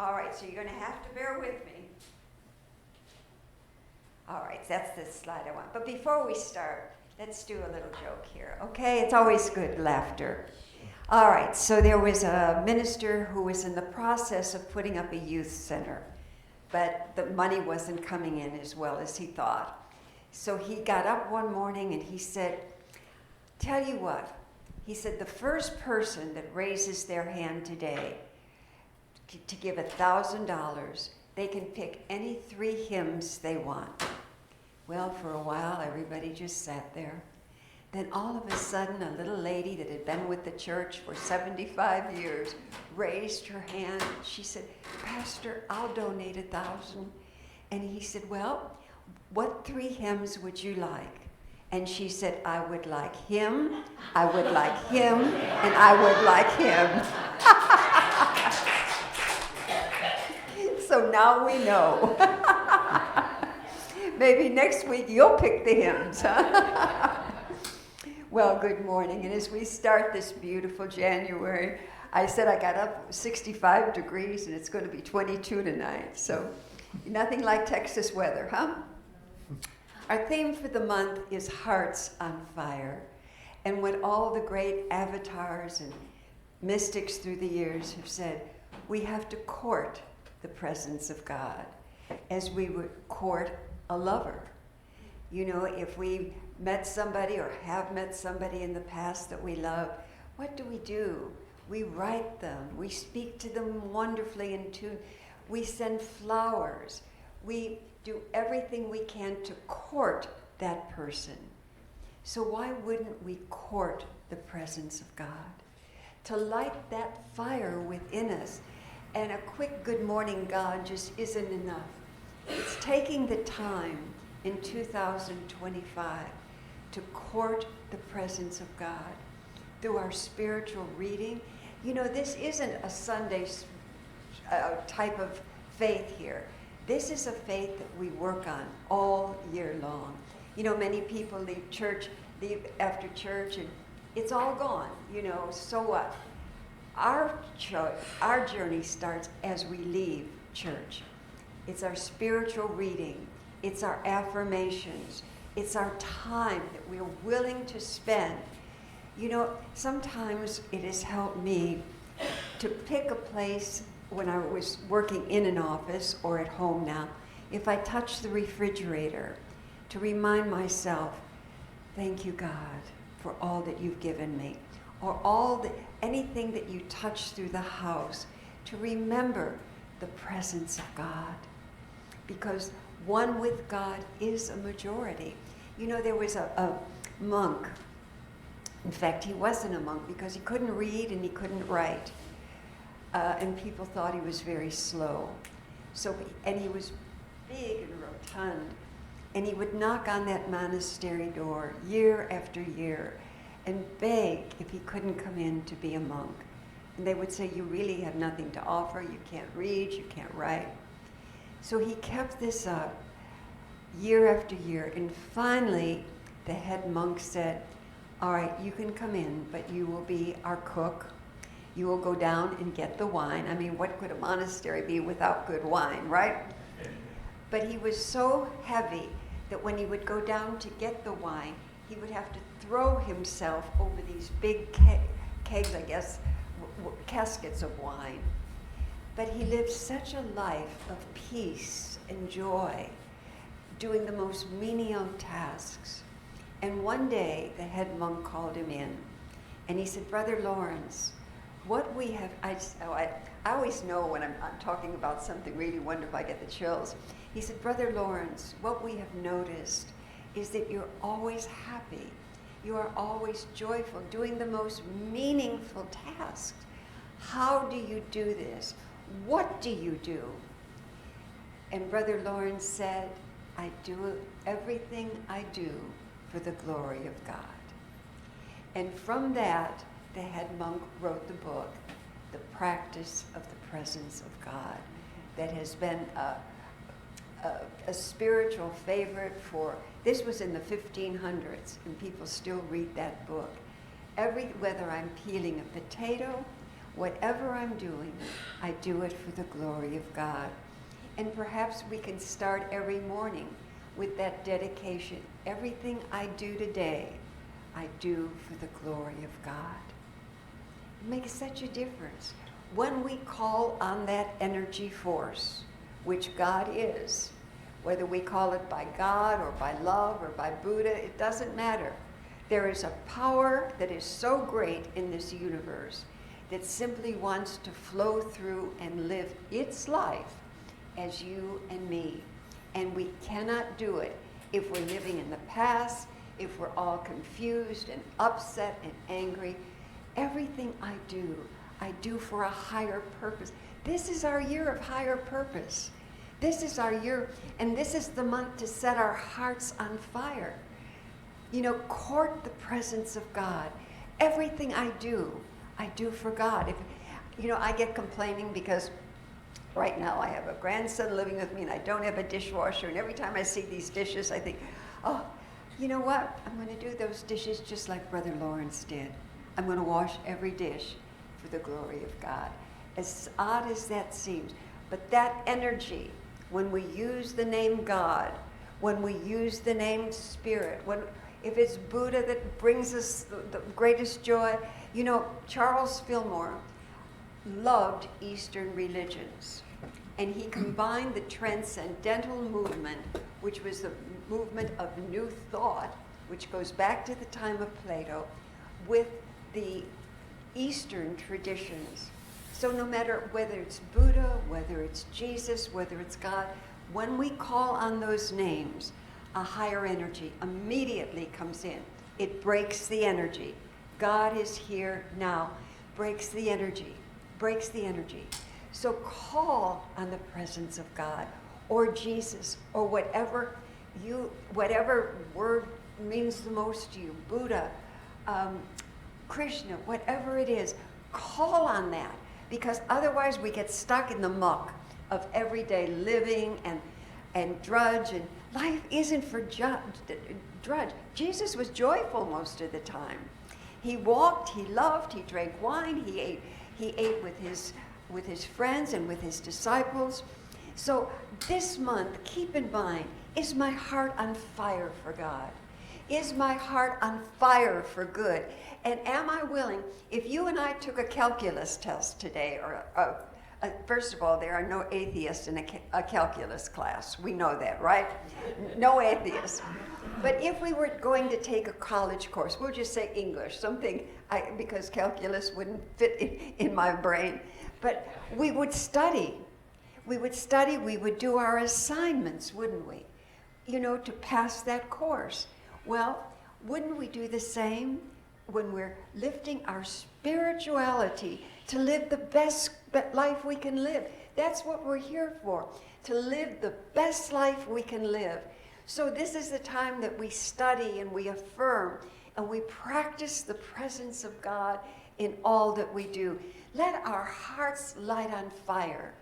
All right, so you're going to have to bear with me. All right, that's the slide I want. But before we start, let's do a little joke here, okay? It's always good laughter. All right, so there was a minister who was in the process of putting up a youth center, but the money wasn't coming in as well as he thought. So he got up one morning and he said, tell you what, he said, the first person that raises their hand today to give $1,000, they can pick any 3 hymns they want. Well, for a while, everybody just sat there. Then all of a sudden, a little lady that had been with the church for 75 years raised her hand. She said, Pastor, I'll donate 1,000. And he said, well, what 3 hymns would you like? And she said, I would like him, I would like him, and I would like him. So now we know. Maybe next week you'll pick the hymns. Well, good morning. And as we start this beautiful January, I said I got up 65 degrees and it's going to be 22 tonight. So nothing like Texas weather, huh? Our theme for the month is Hearts on Fire. And what all the great avatars and mystics through the years have said, we have to court the presence of God as we would court a lover. You know, if we met somebody or have met somebody in the past that we love, what do? We write them. We speak to them wonderfully in tune. We send flowers. We do everything we can to court that person. So why wouldn't we court the presence of God? To light that fire within us. And a quick good morning, God, just isn't enough. It's taking the time in 2025 to court the presence of God through our spiritual reading. You know, this isn't a Sunday type of faith here. This is a faith that we work on all year long. You know, many people leave after church, and it's all gone, you know, so what? Our journey starts as we leave church. It's our spiritual reading. It's our affirmations. It's our time that we're willing to spend. You know, sometimes it has helped me to pick a place when I was working in an office or at home now. If I touch the refrigerator, to remind myself, thank you, God, for all that you've given me. Or anything that you touch through the house, to remember the presence of God. Because one with God is a majority. You know, there was a monk. In fact, he wasn't a monk because he couldn't read and he couldn't write. And people thought he was very slow. And he was big and rotund. And he would knock on that monastery door year after year and beg if he couldn't come in to be a monk. And they would say, you really have nothing to offer. You can't read, you can't write. So he kept this up year after year. And finally, the head monk said, all right, you can come in, but you will be our cook. You will go down and get the wine. I mean, what could a monastery be without good wine, right? But he was so heavy that when he would go down to get the wine, he would have to throw himself over these big kegs, I guess, caskets of wine. But he lived such a life of peace and joy, doing the most menial tasks. And one day, the head monk called him in, and he said, Brother Lawrence, what we have, I always know when I'm talking about something really wonderful, I get the chills. He said, Brother Lawrence, what we have noticed is that you're always happy. You are always joyful, doing the most meaningful tasks. How do you do this? What do you do? And Brother Lawrence said, I do everything I do for the glory of God. And from that, the head monk wrote the book, The Practice of the Presence of God, that has been a spiritual favorite this was in the 1500s, and people still read that book. Whether I'm peeling a potato, Whatever I'm doing, I do it for the glory of God. And perhaps we can start every morning with that dedication. Everything I do today, I do for the glory of God. It makes such a difference. When we call on that energy force, which God is, whether we call it by God or by love or by Buddha, it doesn't matter. There is a power that is so great in this universe that simply wants to flow through and live its life as you and me. And we cannot do it if we're living in the past, if we're all confused and upset and angry. Everything I do for a higher purpose. This is our year of higher purpose. This is our year, and this is the month to set our hearts on fire. You know, court the presence of God. Everything I do for God. If, you know, I get complaining because right now I have a grandson living with me and I don't have a dishwasher, and every time I see these dishes I think, oh, you know what? I'm going to do those dishes just like Brother Lawrence did. I'm going to wash every dish for the glory of God. As odd as that seems, but that energy, when we use the name God, when we use the name Spirit, if it's Buddha that brings us the greatest joy. You know, Charles Fillmore loved Eastern religions, and he combined the transcendental movement, which was the movement of new thought, which goes back to the time of Plato, with the Eastern traditions. So no matter whether it's Buddha, whether it's Jesus, whether it's God, when we call on those names, a higher energy immediately comes in. It breaks the energy. God is here now. Breaks the energy. Breaks the energy. So call on the presence of God or Jesus or whatever word means the most to you. Buddha, Krishna, whatever it is, call on that. Because otherwise we get stuck in the muck of everyday living and drudge, and life isn't for drudge. Jesus was joyful most of the time. He walked, he loved, he drank wine, he ate with his friends and with his disciples. So this month, keep in mind, is my heart on fire for God? Is my heart on fire for good? And am I willing, if you and I took a calculus test today, or first of all, there are no atheists in a calculus class. We know that, right? No atheists. But if we were going to take a college course, we'll just say English, something, because calculus wouldn't fit in my brain. But we would study. We would do our assignments, wouldn't we? You know, to pass that course. Well, wouldn't we do the same when we're lifting our spirituality to live the best life we can live? That's what we're here for, to live the best life we can live. So this is the time that we study and we affirm and we practice the presence of God in all that we do. Let our hearts light on fire,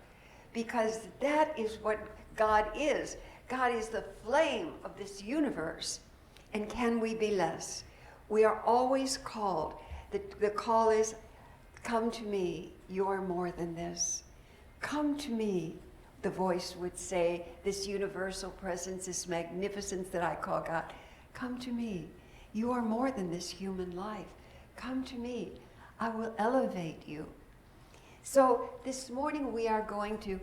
because that is what God is. God is the flame of this universe. And can we be less? We are always called. The call is, come to me, you are more than this. Come to me, the voice would say, this universal presence, this magnificence that I call God. Come to me, you are more than this human life. Come to me, I will elevate you. So this morning we are going to,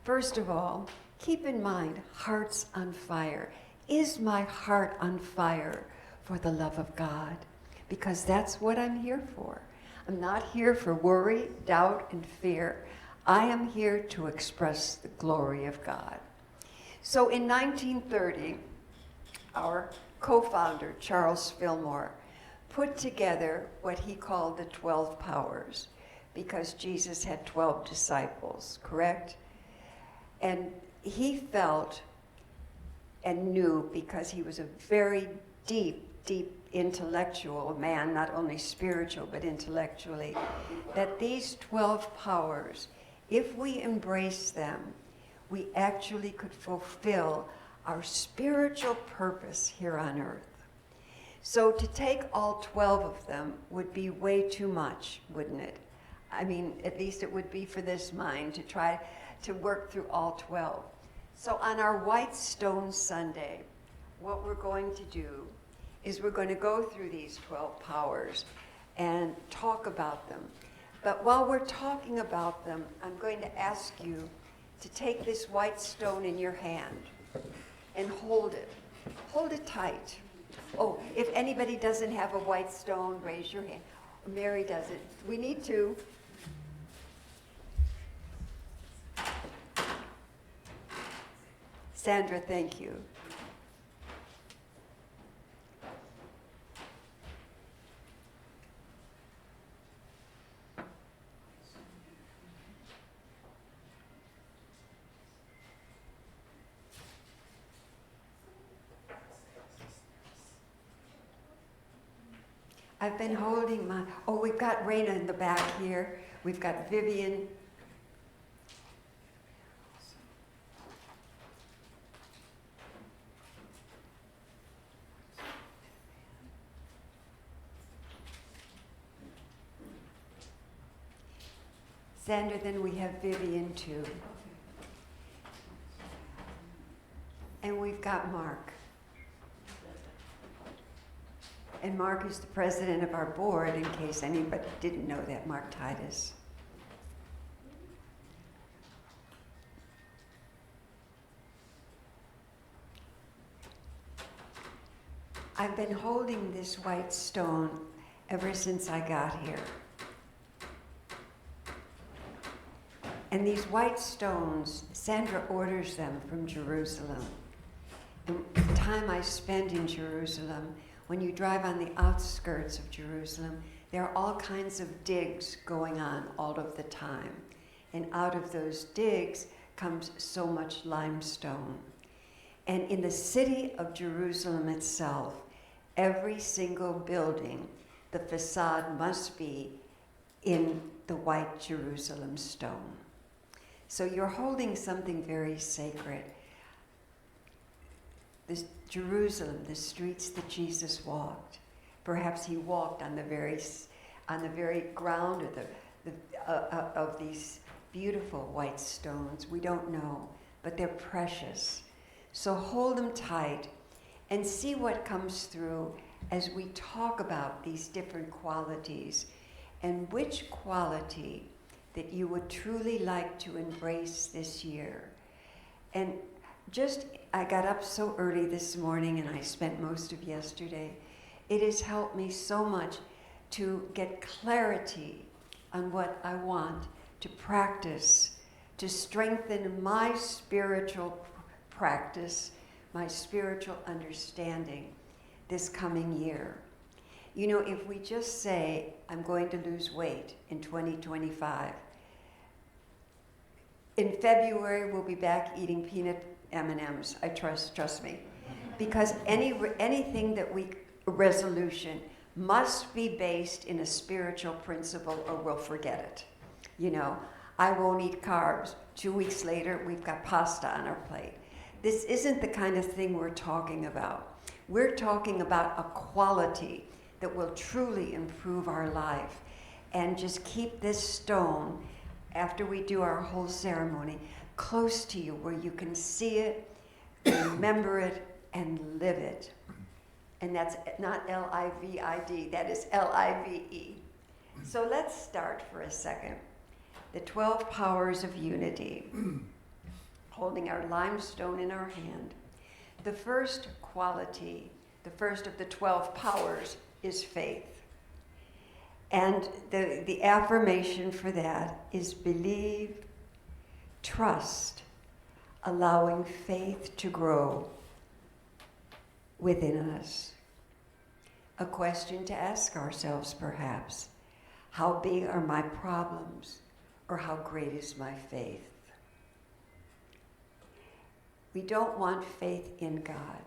first of all, keep in mind, hearts on fire. Is my heart on fire for the love of God? Because that's what I'm here for. I'm not here for worry, doubt, and fear. I am here to express the glory of God. So in 1930, our co-founder, Charles Fillmore, put together what he called the 12 powers, because Jesus had 12 disciples, correct? And he felt and knew, because he was a very deep intellectual man, not only spiritual but intellectually, that these 12 powers, if we embrace them, we actually could fulfill our spiritual purpose here on earth. So to take all 12 of them would be way too much, wouldn't it? I mean, at least it would be for this mind to try to work through all 12. So on our White Stone Sunday, what we're going to do is we're going to go through these 12 powers and talk about them. But while we're talking about them, I'm going to ask you to take this white stone in your hand and hold it. Hold it tight. Oh, if anybody doesn't have a white stone, raise your hand. Mary does it. We need to. Sandra, thank you. I've been holding my, we've got Raina in the back here. We've got Vivian. Sandra, then we have Vivian too. And we've got Mark. And Mark is the president of our board, in case anybody didn't know that, Mark Titus. I've been holding this white stone ever since I got here. And these white stones, Sandra orders them from Jerusalem. And the time I spend in Jerusalem, when you drive on the outskirts of Jerusalem, there are all kinds of digs going on all of the time. And out of those digs comes so much limestone. And in the city of Jerusalem itself, every single building, the facade must be in the white Jerusalem stone. So you're holding something very sacred. This Jerusalem, the streets that Jesus walked. Perhaps he walked on the very ground of these beautiful white stones. We don't know, but they're precious. So hold them tight and see what comes through as we talk about these different qualities and which quality that you would truly like to embrace this year. And I got up so early this morning and I spent most of yesterday. It has helped me so much to get clarity on what I want to practice, to strengthen my spiritual practice, my spiritual understanding this coming year. You know, if we just say, I'm going to lose weight in 2025, in February we'll be back eating peanut M&Ms, trust me. Because anything that resolution must be based in a spiritual principle or we'll forget it. You know, I won't eat carbs. 2 weeks later, we've got pasta on our plate. This isn't the kind of thing we're talking about. We're talking about a quality that will truly improve our life. And just keep this stone, after we do our whole ceremony, close to you where you can see it, remember it, and live it. And that's not L-I-V-I-D, that is L-I-V-E. So let's start for a second. The 12 powers of unity, holding our limestone in our hand. The first quality, the first of the 12 powers, is faith. And the affirmation for that is believe, trust, allowing faith to grow within us. A question to ask ourselves, perhaps, how big are my problems, or how great is my faith? We don't want faith in God.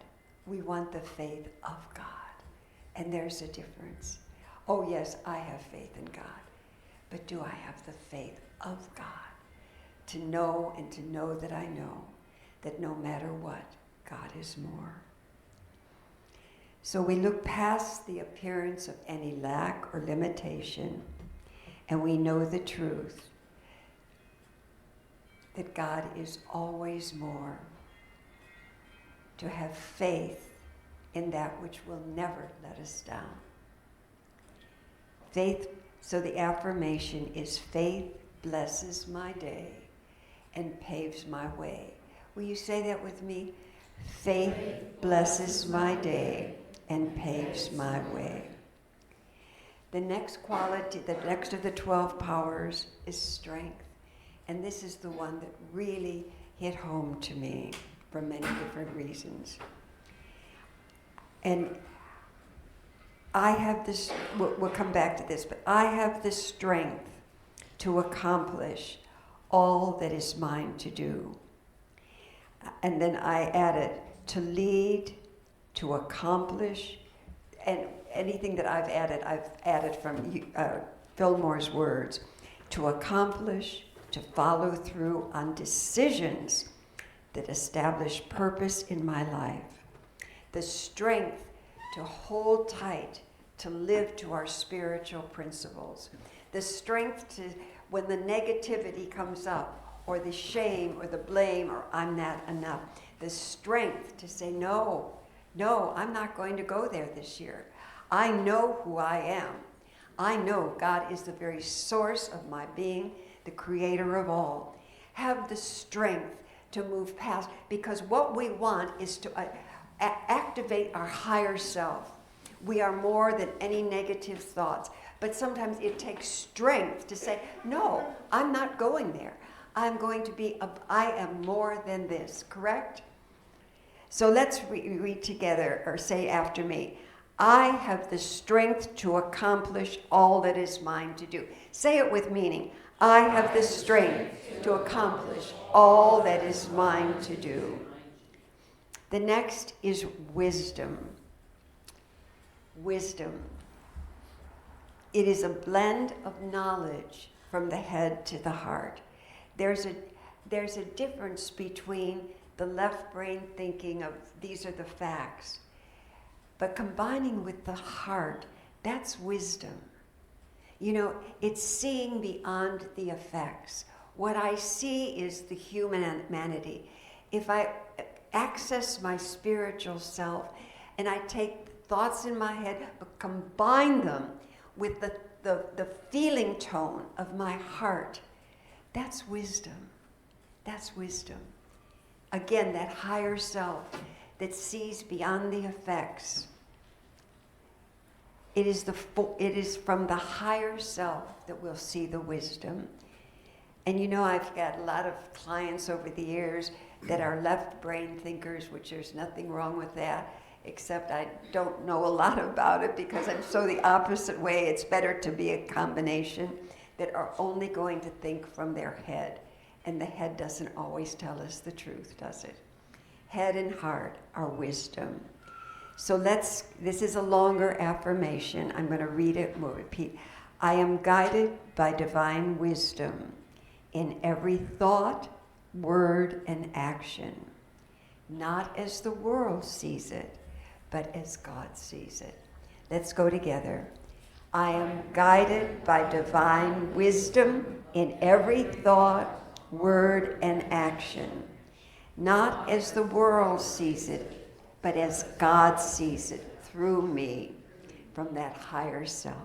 We want the faith of God. And there's a difference. Oh yes, I have faith in God, but do I have the faith of God? To know and to know that I know that no matter what, God is more. So we look past the appearance of any lack or limitation, and we know the truth that God is always more, to have faith in that which will never let us down. Faith, so the affirmation is faith blesses my day and paves my way. Will you say that with me? Faith blesses my day and paves my way. The next quality, the next of the 12 powers is strength. And this is the one that really hit home to me for many different reasons. And I have this, we'll come back to this, but I have the strength to accomplish all that is mine to do. And then I added to lead, to accomplish, and anything that I've added from Fillmore's words, to accomplish, to follow through on decisions that establish purpose in my life. The strength to hold tight, to live to our spiritual principles. The strength to, when the negativity comes up, or the shame, or the blame, or I'm not enough. The strength to say, no, I'm not going to go there this year. I know who I am. I know God is the very source of my being, the creator of all. Have the strength to move past, because what we want is to activate our higher self. We are more than any negative thoughts. But sometimes it takes strength to say, no, I'm not going there. I'm going to be, I am more than this, correct? So let's read together, or say after me. I have the strength to accomplish all that is mine to do. Say it with meaning. I have the strength to accomplish all that is mine to do. The next is wisdom. Wisdom. It is a blend of knowledge from the head to the heart. There's a difference between the left brain thinking of these are the facts, but combining with the heart, that's wisdom. You know, it's seeing beyond the effects. What I see is the humanity. If I access my spiritual self and I take thoughts in my head, but combine them with the feeling tone of my heart, that's wisdom. That's wisdom. Again, that higher self that sees beyond the effects. It is from the higher self that we'll see the wisdom. And you know, I've got a lot of clients over the years that are left brain thinkers, which there's nothing wrong with that, except I don't know a lot about it because I'm so the opposite way. It's better to be a combination that are only going to think from their head. And the head doesn't always tell us the truth, does it? Head and heart are wisdom. So this is a longer affirmation. I'm going to read it and we'll repeat. I am guided by divine wisdom in every thought, word, and action, not as the world sees it, but as God sees it. Let's go together. I am guided by divine wisdom in every thought, word, and action, not as the world sees it, but as God sees it through me from that higher self.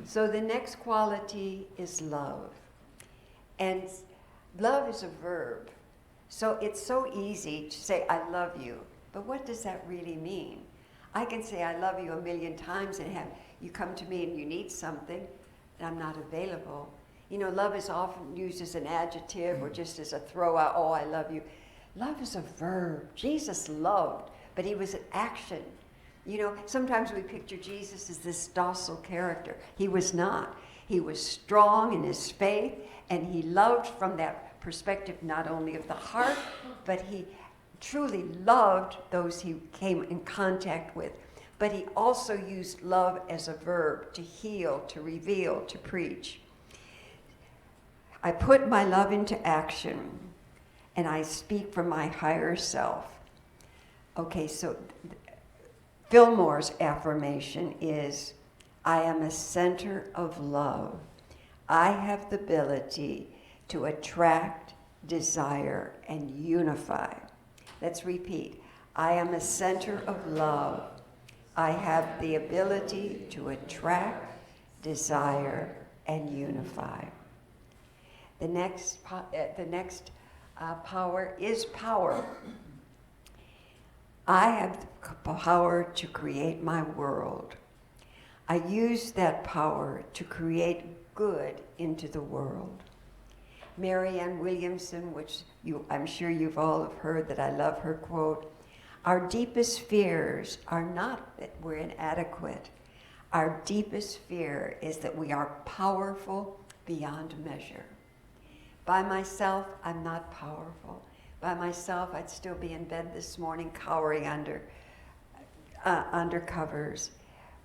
So the next quality is love. And love is a verb. So it's so easy to say, I love you. But what does that really mean? I can say I love you 1,000,000 times and have you come to me and you need something and I'm not available. You know, love is often used as an adjective or just as a throw out, oh, I love you. Love is a verb. Jesus loved, but he was an action. You know, sometimes we picture Jesus as this docile character. He was not. He was strong in his faith, and he loved from that perspective not only of the heart, but he truly loved those he came in contact with. But he also used love as a verb to heal, to reveal, to preach. I put my love into action, and I speak from my higher self. Okay, so Fillmore's affirmation is, I am a center of love I have the ability to attract, desire, and unify. Let's repeat. I am a center of love. I have the ability to attract, desire, and unify. The next power is power. I have the power to create my world. I use that power to create good into the world. Marianne Williamson, which I'm sure you've all have heard that I love her quote, our deepest fears are not that we're inadequate. Our deepest fear is that we are powerful beyond measure. By myself, I'm not powerful. By myself, I'd still be in bed this morning cowering under covers.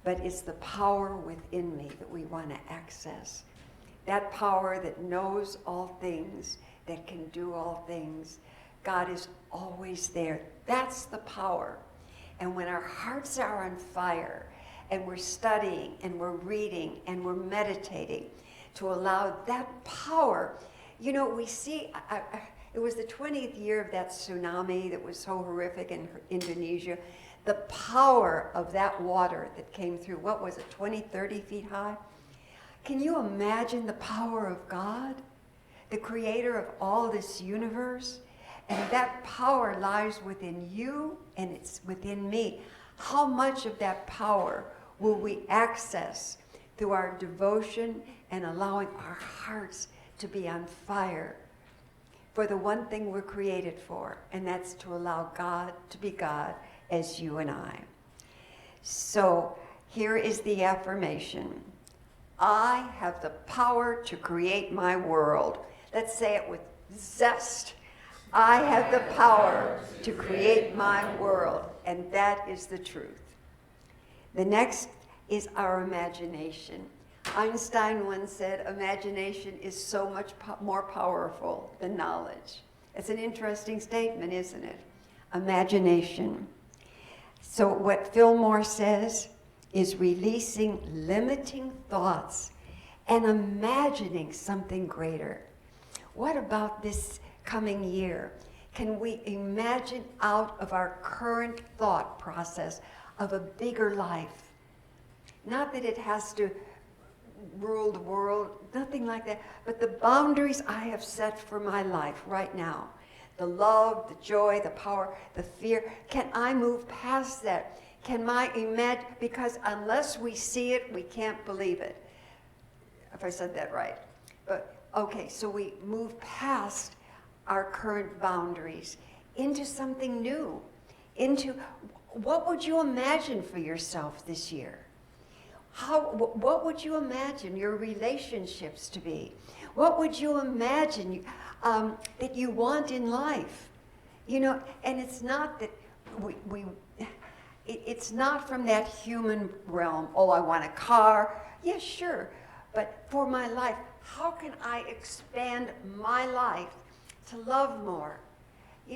But it's the power within me that we want to access. That power that knows all things, that can do all things. God is always there. That's the power. And when our hearts are on fire, and we're studying, and we're reading, and we're meditating, to allow that power. You know, we see, it was the 20th year of that tsunami that was so horrific in Indonesia. The power of that water that came through, what was it, 20, 30 feet high? Can you imagine the power of God, the creator of all this universe? And that power lies within you and it's within me. How much of that power will we access through our devotion and allowing our hearts to be on fire for the one thing we're created for, and that's to allow God to be God as you and I. So here is the affirmation. I have the power to create my world. Let's say it with zest. I have the power to create my world, and that is the truth. The next is our imagination. Einstein once said, imagination is so much more powerful than knowledge. It's an interesting statement, isn't it? Imagination. So what Fillmore says is releasing limiting thoughts and imagining something greater. What about this coming year? Can we imagine out of our current thought process of a bigger life? Not that it has to rule the world, nothing like that, but the boundaries I have set for my life right now, the love, the joy, the power, the fear, can I move past that? Can my imagine, because unless we see it, we can't believe it. If I said that right. But okay, so we move past our current boundaries into something new, into what would you imagine for yourself this year? What would you imagine your relationships to be? What would you imagine that you want in life? You know, and it's not that it's not from that human realm. Oh, I want a car. Yes, sure. But for my life, how can I expand my life to love more,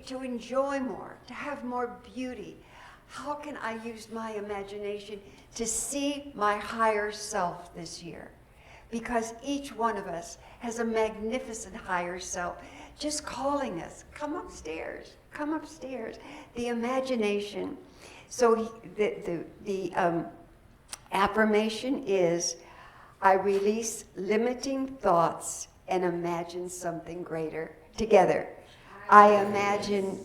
to enjoy more, to have more beauty? How can I use my imagination to see my higher self this year? Because each one of us has a magnificent higher self just calling us, come upstairs, come upstairs. The imagination. So the affirmation is, I release limiting thoughts and imagine something greater. Together. I imagine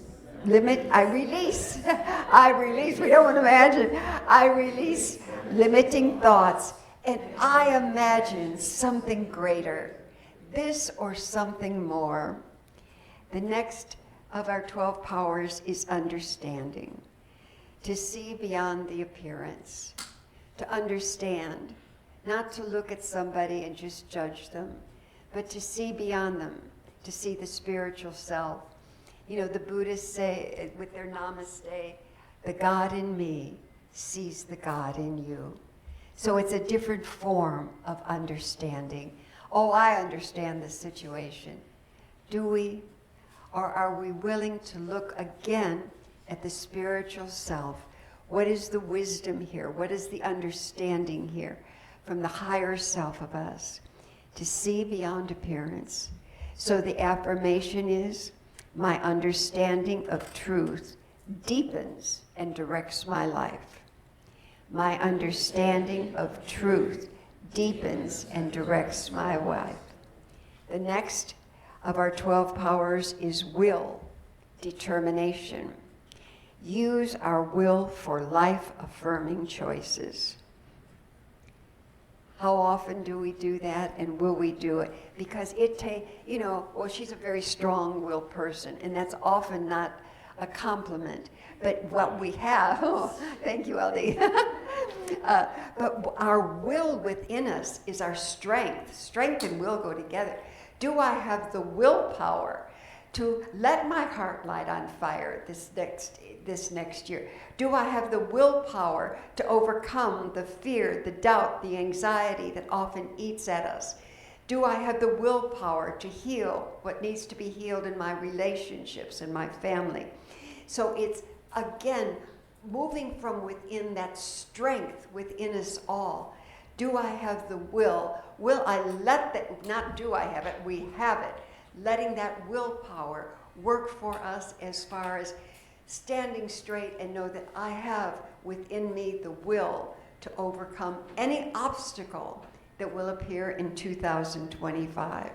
I release. I release. We don't want to imagine. I release limiting thoughts and I imagine something greater. This or something more. The next of our 12 powers is understanding. To see beyond the appearance. To understand. Not to look at somebody and just judge them, but to see beyond them. To see the spiritual self. You know, the Buddhists say with their namaste, the God in me sees the God in you. So it's a different form of understanding. Oh, I understand the situation. Do we? Or are we willing to look again at the spiritual self? What is the wisdom here? What is the understanding here from the higher self of us? to see beyond appearance. So the affirmation is, my understanding of truth deepens and directs my life. My understanding of truth deepens and directs my life. The next of our 12 powers is will, determination. Use our will for life-affirming choices. How often do we do that, and will we do it? Because well, she's a very strong-willed person, and that's often not a compliment. But what we have, thank you, LD. But our will within us is our strength. Strength and will go together. Do I have the willpower to let my heart light on fire this next year? Do I have the willpower to overcome the fear, the doubt, the anxiety that often eats at us? Do I have the willpower to heal what needs to be healed in my relationships and my family? So it's, again, moving from within that strength within us all. Do I have the will? Will I let that, not do I have it, we have it. Letting that willpower work for us as far as standing straight and know that I have within me the will to overcome any obstacle that will appear in 2025.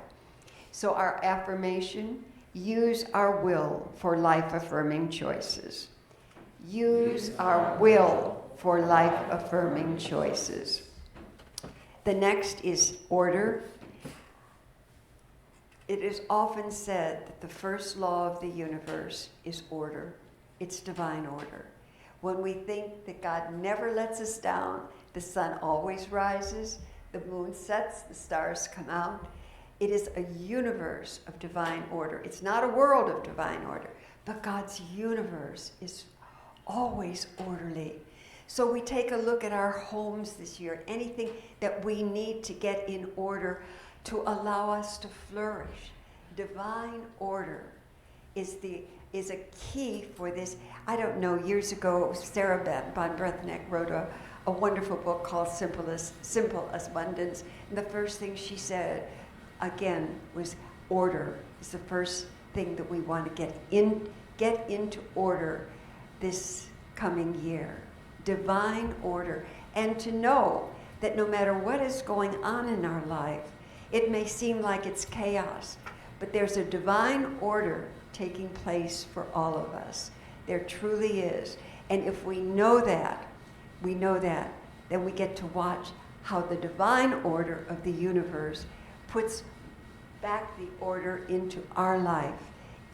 So our affirmation, use our will for life-affirming choices. Use our will for life-affirming choices. The next is order. It is often said that the first law of the universe is order. It's divine order. When we think that God never lets us down, the sun always rises, the moon sets, the stars come out. It is a universe of divine order. It's not a world of divine order, but God's universe is always orderly. So we take a look at our homes this year, anything that we need to get in order to allow us to flourish. Divine order is a key for this. I don't know, years ago, Sarah Von Brethnick wrote a wonderful book called Simple Abundance. And the first thing she said, again, was order is the first thing that we want to get into order this coming year. Divine order. And to know that no matter what is going on in our life, it may seem like it's chaos, but there's a divine order taking place for all of us. There truly is. And if we know that, then we get to watch how the divine order of the universe puts back the order into our life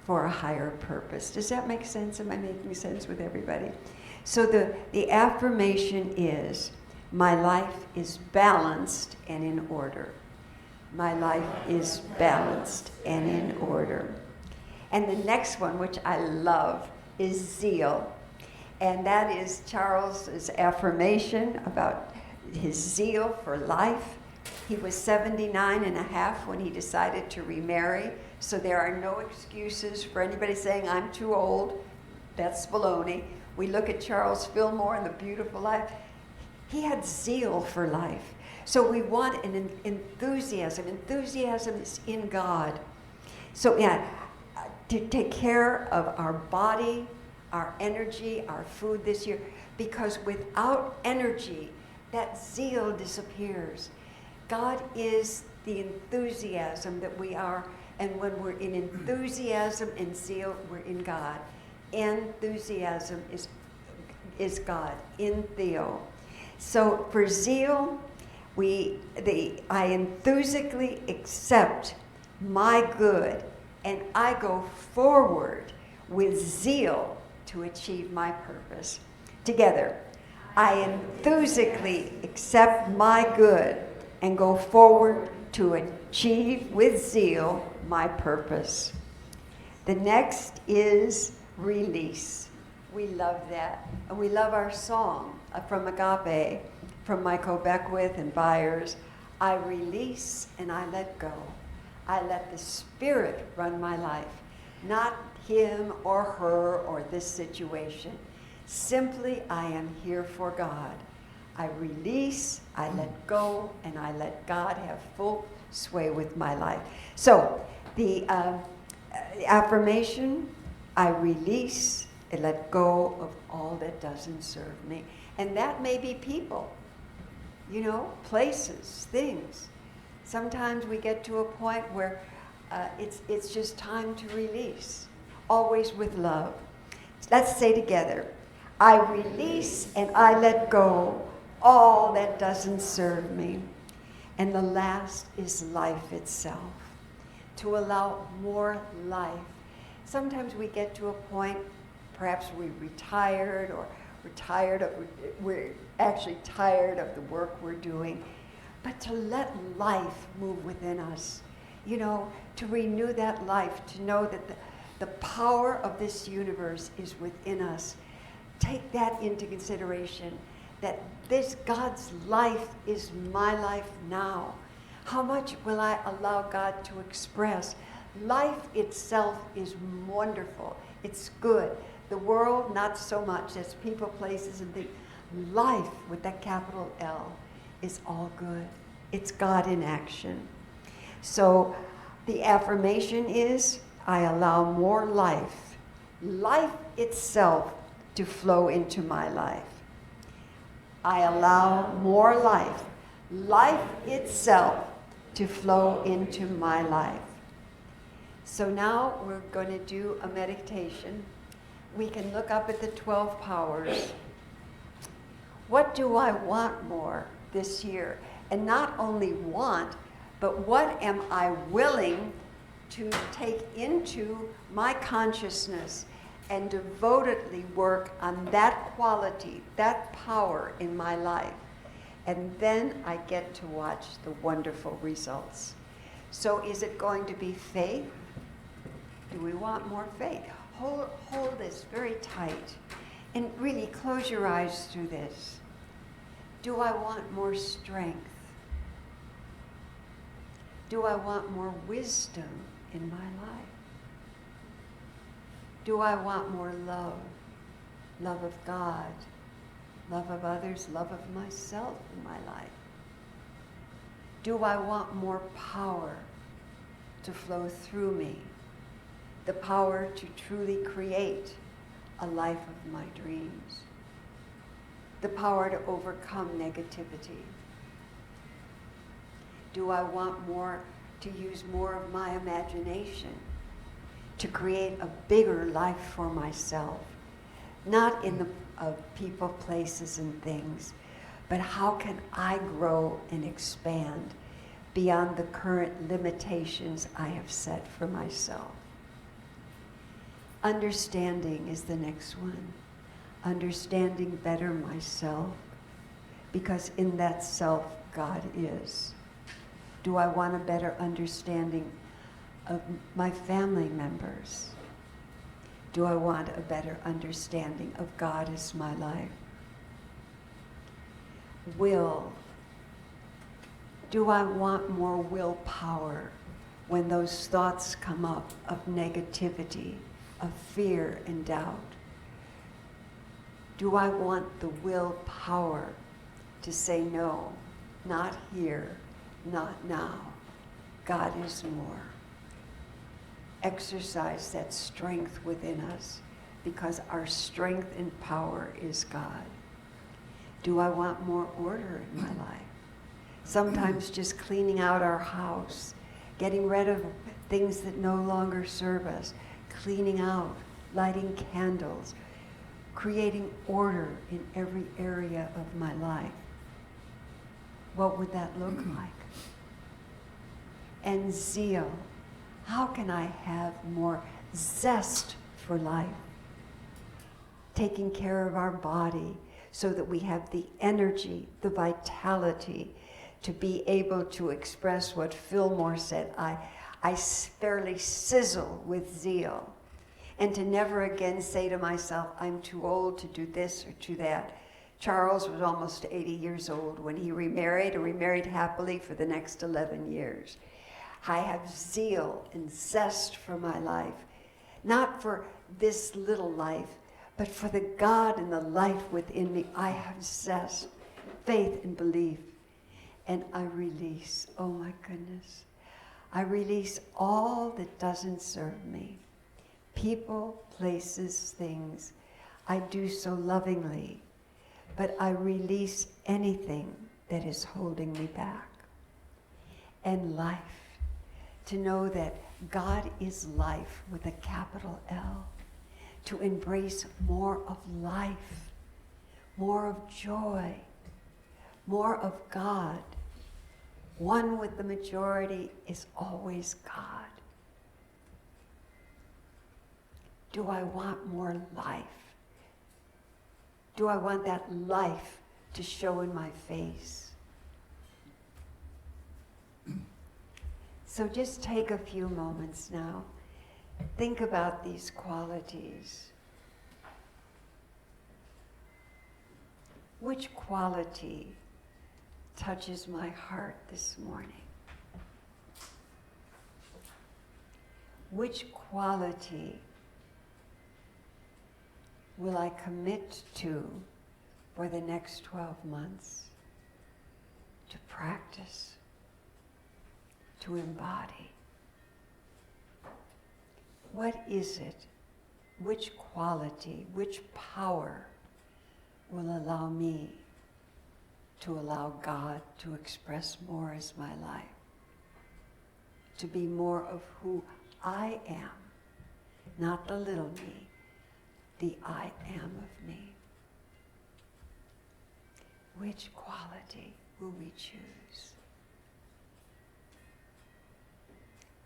for a higher purpose. Does that make sense? Am I making sense with everybody? So the affirmation is, my life is balanced and in order. My life is balanced and in order. And the next one, which I love, is zeal. And that is Charles's affirmation about his zeal for life. He was 79 and a half when he decided to remarry. So there are no excuses for anybody saying, I'm too old. That's baloney. We look at Charles Fillmore and The Beautiful Life. He had zeal for life. So we want an enthusiasm. Enthusiasm is in God. So to take care of our body, our energy, our food this year, because without energy, that zeal disappears. God is the enthusiasm that we are, and when we're in enthusiasm and zeal, we're in God. Enthusiasm is God, in Theo. So for zeal, I enthusiastically accept my good, and I go forward with zeal to achieve my purpose. Together, I enthusiastically accept my good and go forward to achieve with zeal my purpose. The next is release. We love that. And we love our song from Agape, from Michael Beckwith and Byers. I release and I let go. I let the Spirit run my life, not him or her or this situation. Simply, I am here for God. I release, I let go, and I let God have full sway with my life. So the affirmation, I release and let go of all that doesn't serve me. And that may be people, places, things. Sometimes we get to a point where it's just time to release, always with love. Let's say together, I release and I let go all that doesn't serve me. And the last is life itself, to allow more life. Sometimes we get to a point, perhaps we're retired, or we're actually tired of the work we're doing, but to let life move within us, to renew that life, to know that the power of this universe is within us. Take that into consideration, that this God's life is my life now. How much will I allow God to express? Life itself is wonderful. It's good. The world, not so much. There's people, places, and things. Life, with that capital L, is all good. It's God in action. So the affirmation is, I allow more life itself, to flow into my life. I allow more life itself, to flow into my life. So now we're going to do a meditation. We can look up at the 12 powers. What do I want more this year? And not only want, but what am I willing to take into my consciousness and devotedly work on that quality, that power in my life? And then I get to watch the wonderful results. So is it going to be faith? Do we want more faith? Hold this very tight and really close your eyes through this. Do I want more strength? Do I want more wisdom in my life? Do I want more love? Love of God, love of others, love of myself in my life? Do I want more power to flow through me? The power to truly create a life of my dreams. The power to overcome negativity. Do I want to use more of my imagination to create a bigger life for myself? Not in the people, places, and things, but how can I grow and expand beyond the current limitations I have set for myself? Understanding is the next one. Understanding better myself, because in that self, God is. Do I want a better understanding of my family members? Do I want a better understanding of God as my life? Will. Do I want more willpower when those thoughts come up of negativity, of fear and doubt? Do I want the willpower to say no, not here, not now? God is more. Exercise that strength within us, because our strength and power is God. Do I want more order in my life? Sometimes just cleaning out our house, getting rid of things that no longer serve us, cleaning out, lighting candles, creating order in every area of my life. What would that look like? And zeal. How can I have more zest for life? Taking care of our body so that we have the energy, the vitality to be able to express what Fillmore said, I fairly sizzle with zeal. And to never again say to myself, I'm too old to do this or to that. Charles was almost 80 years old when he remarried, and remarried happily for the next 11 years. I have zeal and zest for my life, not for this little life, but for the God and the life within me. I have zest, faith, and belief, and I release. Oh my goodness. I release all that doesn't serve me. People, places, things. I do so lovingly, but I release anything that is holding me back. And life, to know that God is life with a capital L, to embrace more of life, more of joy, more of God. One with the majority is always God. Do I want more life? Do I want that life to show in my face? So just take a few moments now. Think about these qualities. Which quality touches my heart this morning? Which quality will I commit to for the next 12 months to practice, to embody? What is it? Which quality, which power will allow me to allow God to express more as my life? To be more of who I am, not the little me, the I am of me. Which quality will we choose?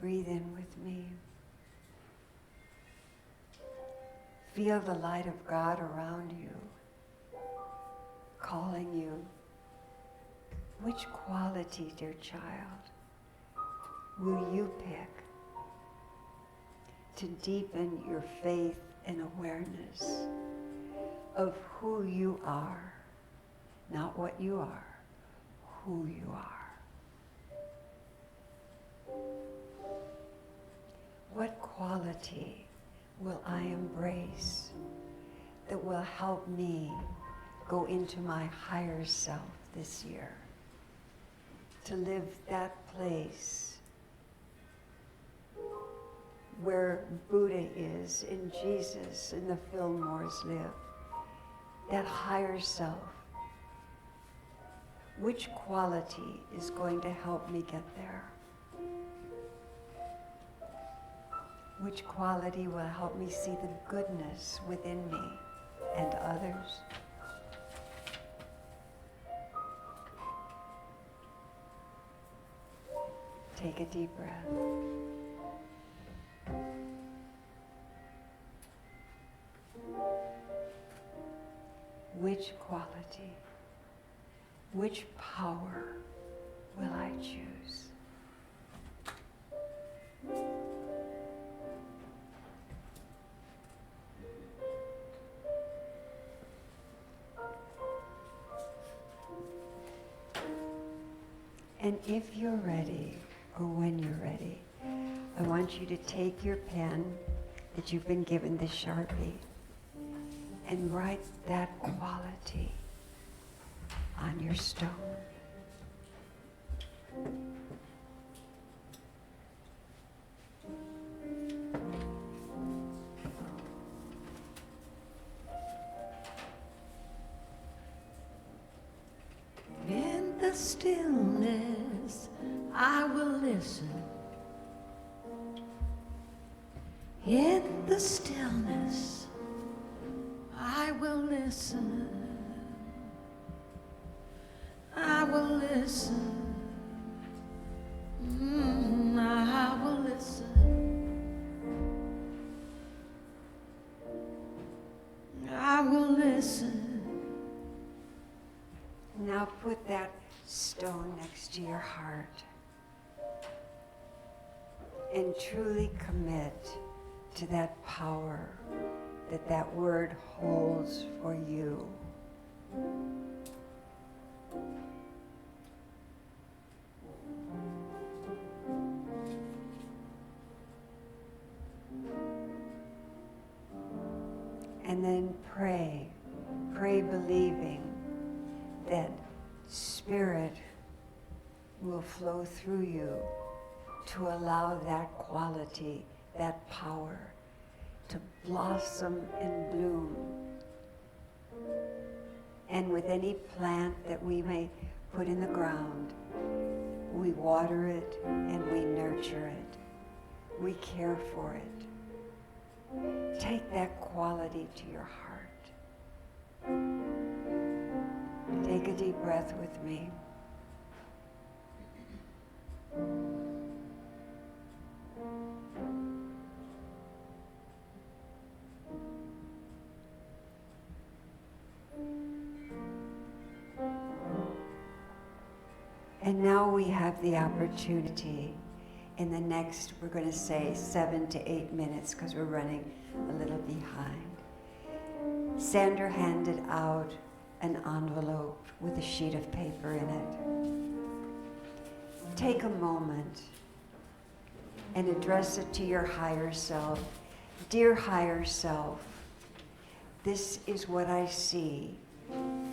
Breathe in with me. Feel the light of God around you, calling you. Which quality, dear child, will you pick to deepen your faith and awareness of who you are, not what you are, who you are? What quality will I embrace that will help me go into my higher self this year? To live that place where Buddha is, and Jesus and the Fillmores live. That higher self. Which quality is going to help me get there? Which quality will help me see the goodness within me and others? Take a deep breath. Which quality, which power will I choose? And if you're ready, or when you're ready, I want you to take your pen that you've been given, the Sharpie, and write that quality on your stone. In the stillness, I will listen. In the stillness, I will listen. I will listen. I will listen. I will listen. Now put that stone next to your heart and truly commit to that power that that word holds for you. And then pray believing that Spirit will flow through you to allow that quality, that power, to blossom and bloom. And with any plant that we may put in the ground, we water it and we nurture it. We care for it. Take that quality to your heart. Take a deep breath with me. And now we have the opportunity in the next, we're going to say 7 to 8 minutes because we're running a little behind. Sandra handed out an envelope with a sheet of paper in it. Take a moment and address it to your higher self. Dear higher self, this is what I see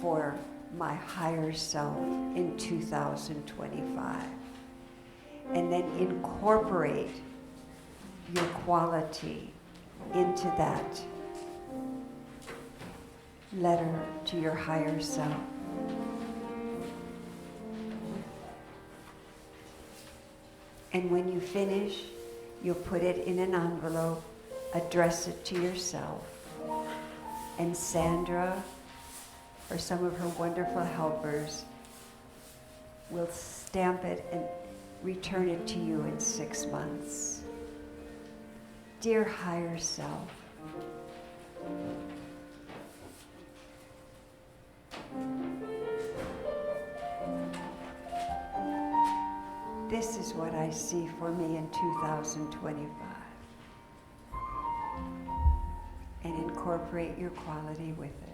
for my higher self in 2025. And then incorporate your quality into that letter to your higher self. And when you finish, you'll put it in an envelope, address it to yourself, and Sandra or some of her wonderful helpers will stamp it and return it to you in 6 months. Dear higher self, this is what I see for me in 2025. And incorporate your quality with it.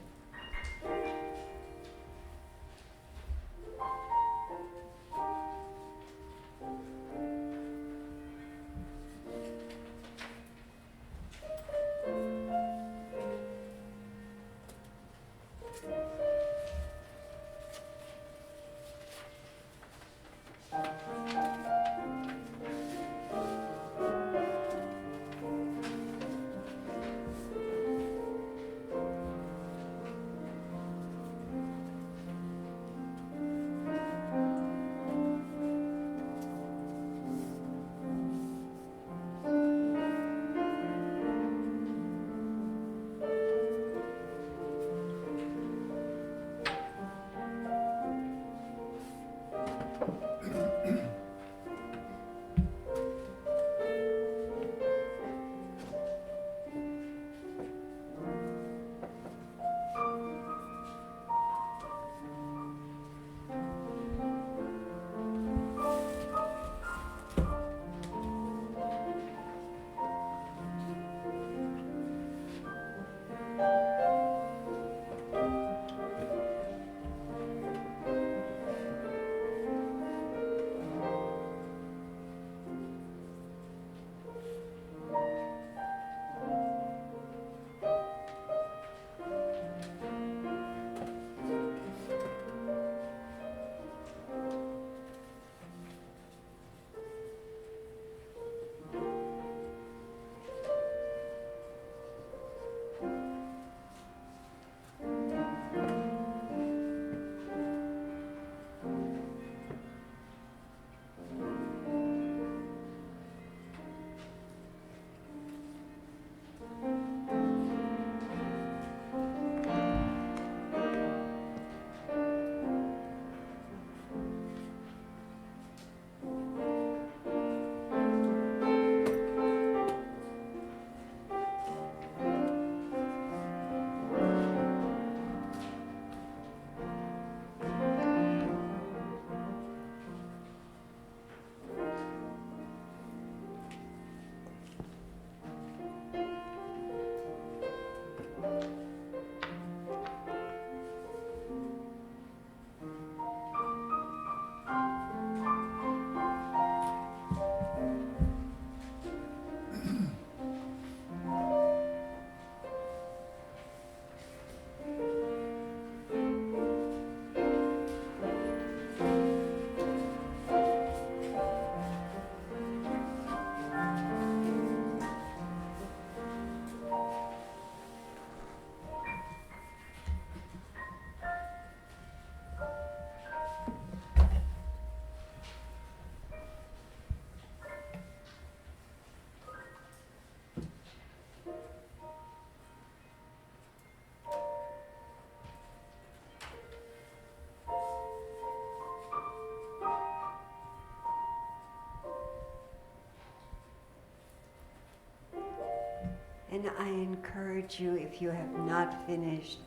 And I encourage you, if you have not finished,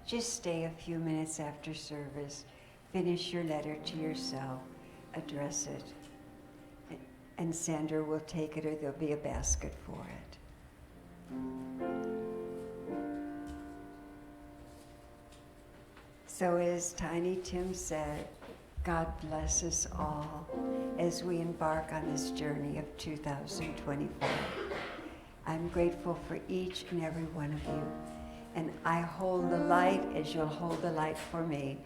just stay a few minutes after service, finish your letter to yourself, address it, and Sandra will take it, or there'll be a basket for it. So as Tiny Tim said, God bless us all as we embark on this journey of 2024. I'm grateful for each and every one of you. And I hold the light as you'll hold the light for me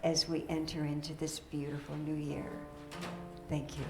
as we enter into this beautiful new year. Thank you.